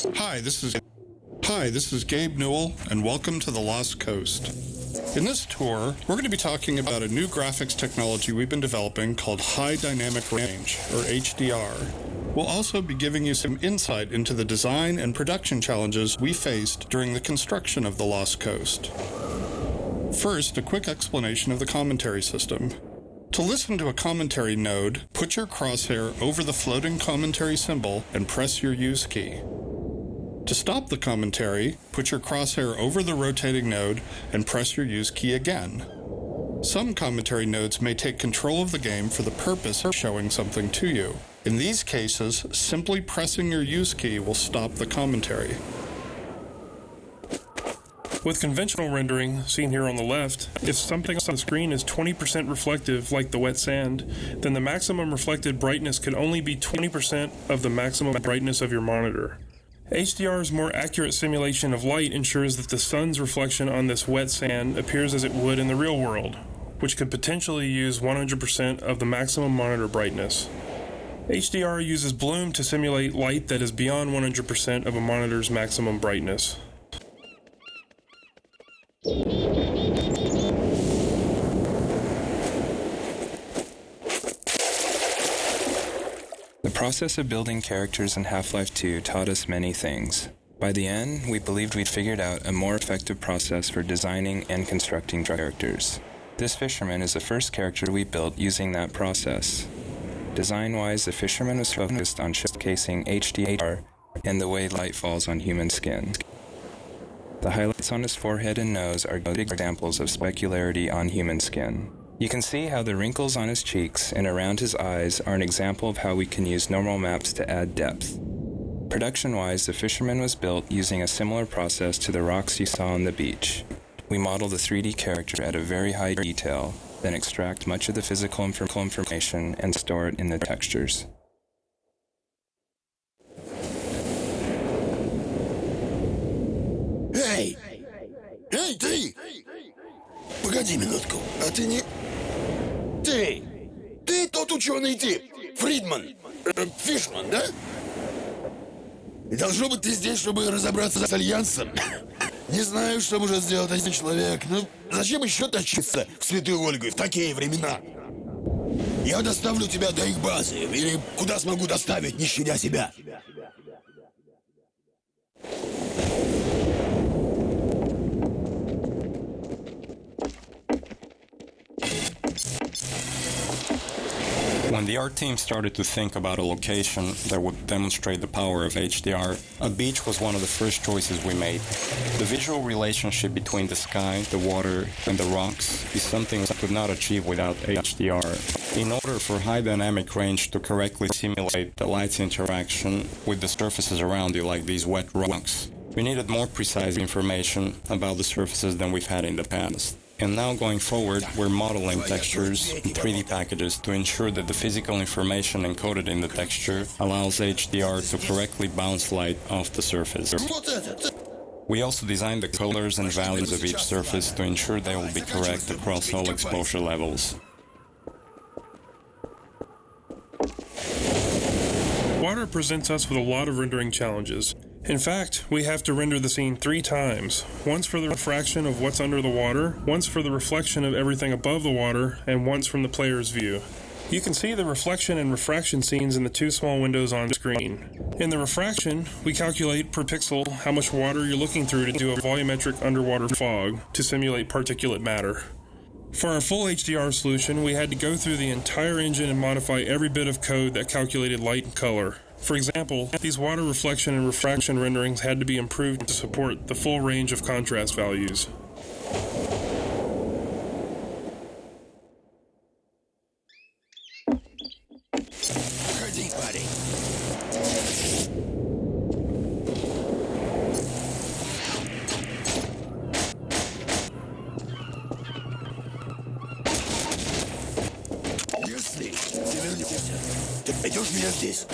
Hi, this is Gabe Newell, and welcome to the Lost Coast. In this tour, we're going to be talking about a new graphics technology we've been developing called High Dynamic Range, or HDR. We'll also be giving you some insight into the design and production challenges we faced during the construction of the Lost Coast. First, a quick explanation of the commentary system. To listen to a commentary node, put your crosshair over the floating commentary symbol and press your use key. To stop the commentary, put your crosshair over the rotating node and press your use key again. Some commentary nodes may take control of the game for the purpose of showing something to you. In these cases, simply pressing your use key will stop the commentary. With conventional rendering, seen here on the left, if something on the screen is 20% reflective, like the wet sand, then the maximum reflected brightness could only be 20% of the maximum brightness of your monitor. HDR's more accurate simulation of light ensures that the sun's reflection on this wet sand appears as it would in the real world, which could potentially use 100% of the maximum monitor brightness. HDR uses bloom to simulate light that is beyond 100% of a monitor's maximum brightness. The process of building characters in Half-Life 2 taught us many things. By the end, we believed we'd figured out a more effective process for designing and constructing characters. This fisherman is the first character we built using that process. Design-wise, the fisherman was focused on showcasing HDR and the way light falls on human skin. The highlights on his forehead and nose are good examples of specularity on human skin. You can see how the wrinkles on his cheeks and around his eyes are an example of how we can use normal maps to add depth. Production-wise, the fisherman was built using a similar process to the rocks you saw on the beach. We model the 3D character at a very high detail, then extract much of the physical information and store it in the textures. Эй! Эй, ты! Погоди минутку, а ты не... Ты тот ученый тип, Фридман, Фишман, да? И должно быть, ты здесь, чтобы разобраться с Альянсом. Не знаю, что может сделать один человек, но зачем еще тащиться в Святую Ольгу в такие времена? Я доставлю тебя до их базы, или куда смогу доставить, не щадя себя. When the art team started to think about a location that would demonstrate the power of HDR, a beach was one of the first choices we made. The visual relationship between the sky, the water, and the rocks is something we could not achieve without HDR. In order for high dynamic range to correctly simulate the light's interaction with the surfaces around you, like these wet rocks, we needed more precise information about the surfaces than we've had in the past. And now going forward, we're modeling textures in 3D packages to ensure that the physical information encoded in the texture allows HDR to correctly bounce light off the surface. We also designed the colors and values of each surface to ensure they will be correct across all exposure levels. Water presents us with a lot of rendering challenges. In fact, we have to render the scene 3 times. Once for the refraction of what's under the water, once for the reflection of everything above the water, and once from the player's view. You can see the reflection and refraction scenes in the 2 small windows on screen. In the refraction, we calculate per pixel how much water you're looking through to do a volumetric underwater fog to simulate particulate matter. For our full HDR solution, we had to go through the entire engine and modify every bit of code that calculated light and color. For example, these water reflection and refraction renderings had to be improved to support the full range of contrast values. Ходи, парень. Если ты вернешься, ты найдешь меня здесь.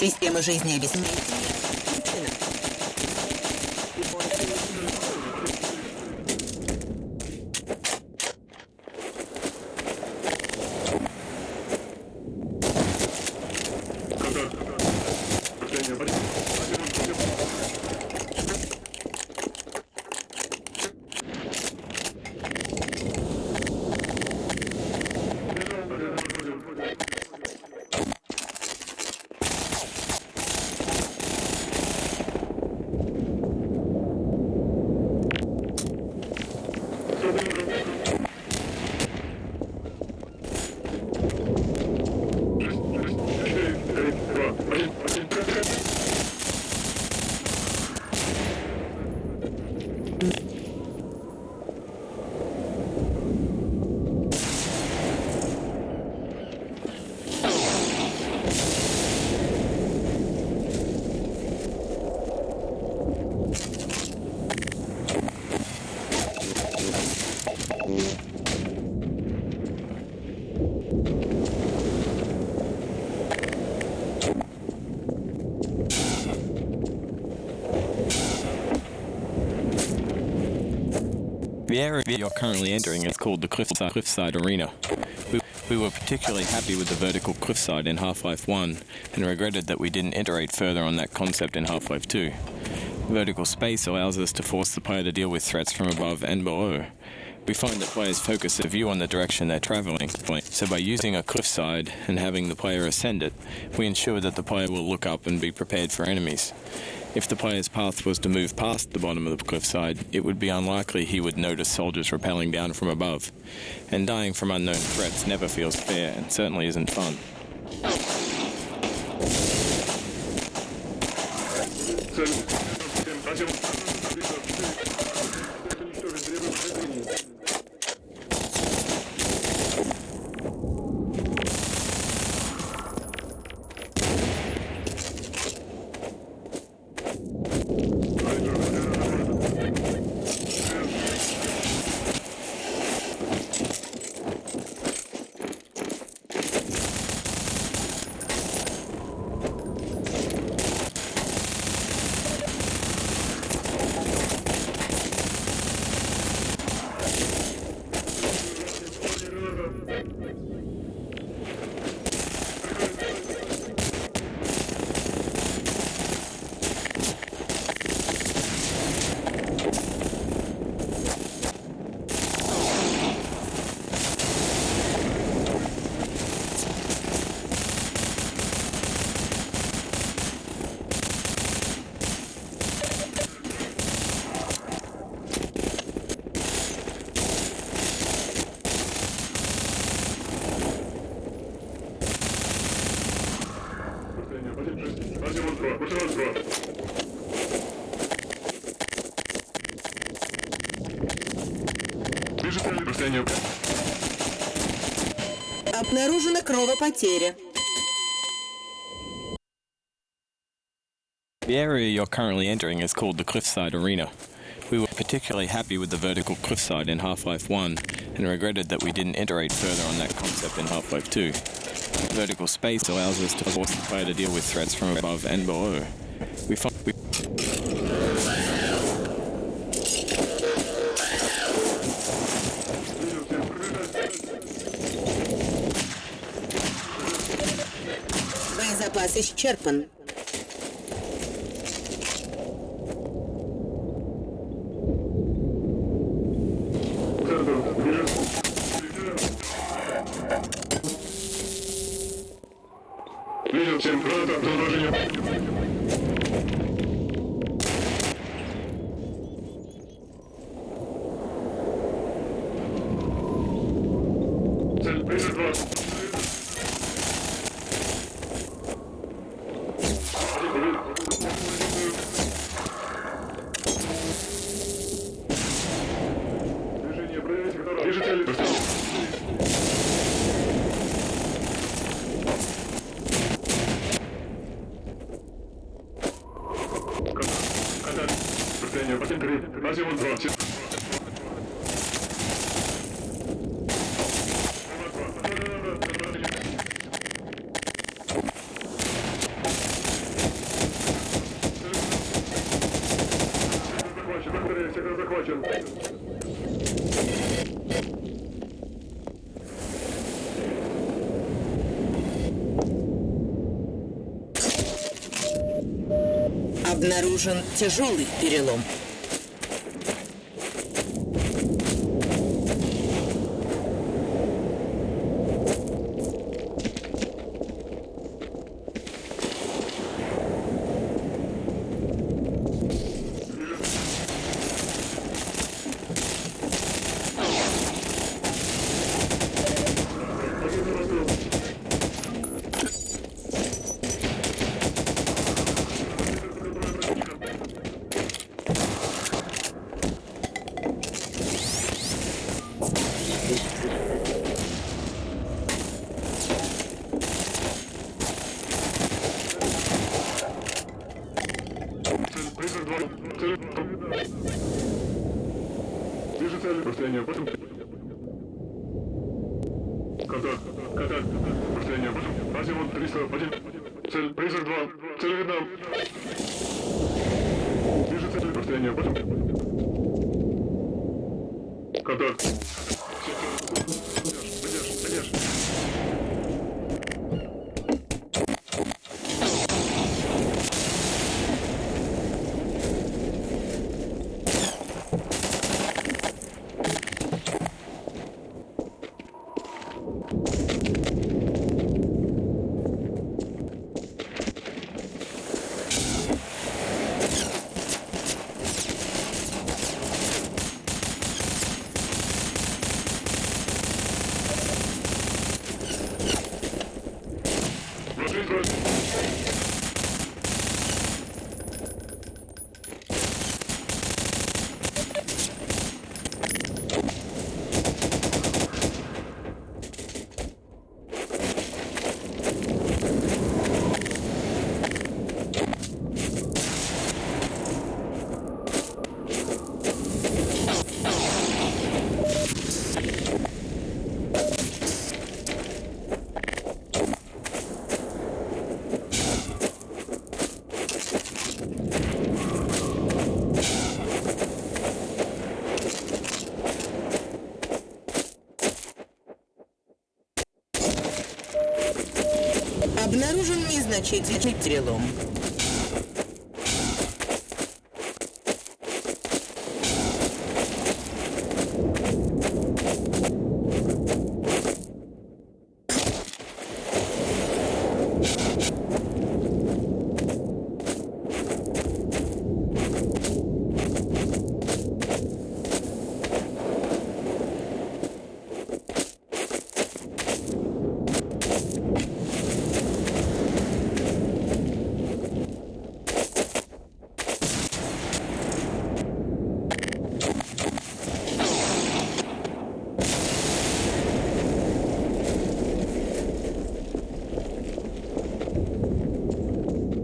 Система жизнеобеспечения. The area you're currently entering is called the Cliffside Arena. We were particularly happy with the vertical cliffside in Half-Life 1 and regretted that we didn't iterate further on that concept in Half-Life 2. Vertical space allows us to force the player to deal with threats from above and below. We find that players focus their view on the direction they're traveling, so by using a cliffside and having the player ascend it, we ensure that the player will look up and be prepared for enemies. If the player's path was to move past the bottom of the cliffside, it would be unlikely he would notice soldiers rappelling down from above. And dying from unknown threats never feels fair and certainly isn't fun. Обнаружена кровопотеря. The area you're currently entering is called the Cliffside Arena. We were particularly happy with the vertical cliffside in Half-Life 1 and regretted that we didn't iterate further on that concept in Half-Life 2. Vertical space allows us to force the player to deal with threats from above and below. Боезапас исчерпан. Видел всем брата, продолжение. Цель 32. Движение проявить, которое... Вижу цель. Максимум 2. Обнаружен тяжелый перелом. Обнаружен незначительный перелом.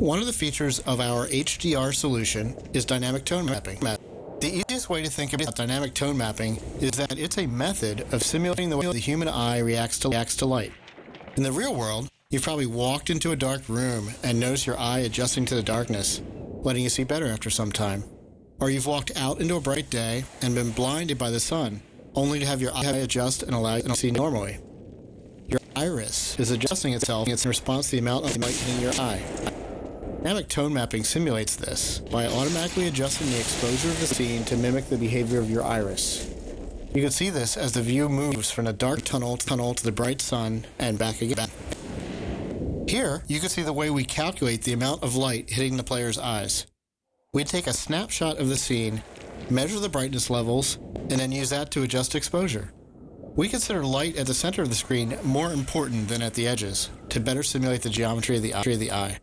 One of the features of our HDR solution is dynamic tone mapping. The easiest way to think about dynamic tone mapping is that it's a method of simulating the way the human eye reacts to light. In the real world, you've probably walked into a dark room and noticed your eye adjusting to the darkness, letting you see better after some time. Or you've walked out into a bright day and been blinded by the sun, only to have your eye adjust and allow you to see normally. Your iris is adjusting itself in response to the amount of light hitting your eye. Dynamic tone mapping simulates this by automatically adjusting the exposure of the scene to mimic the behavior of your iris. You can see this as the view moves from the dark tunnel to the bright sun and back again. Here, you can see the way we calculate the amount of light hitting the player's eyes. We take a snapshot of the scene, measure the brightness levels, and then use that to adjust exposure. We consider light at the center of the screen more important than at the edges to better simulate the geometry of the eye.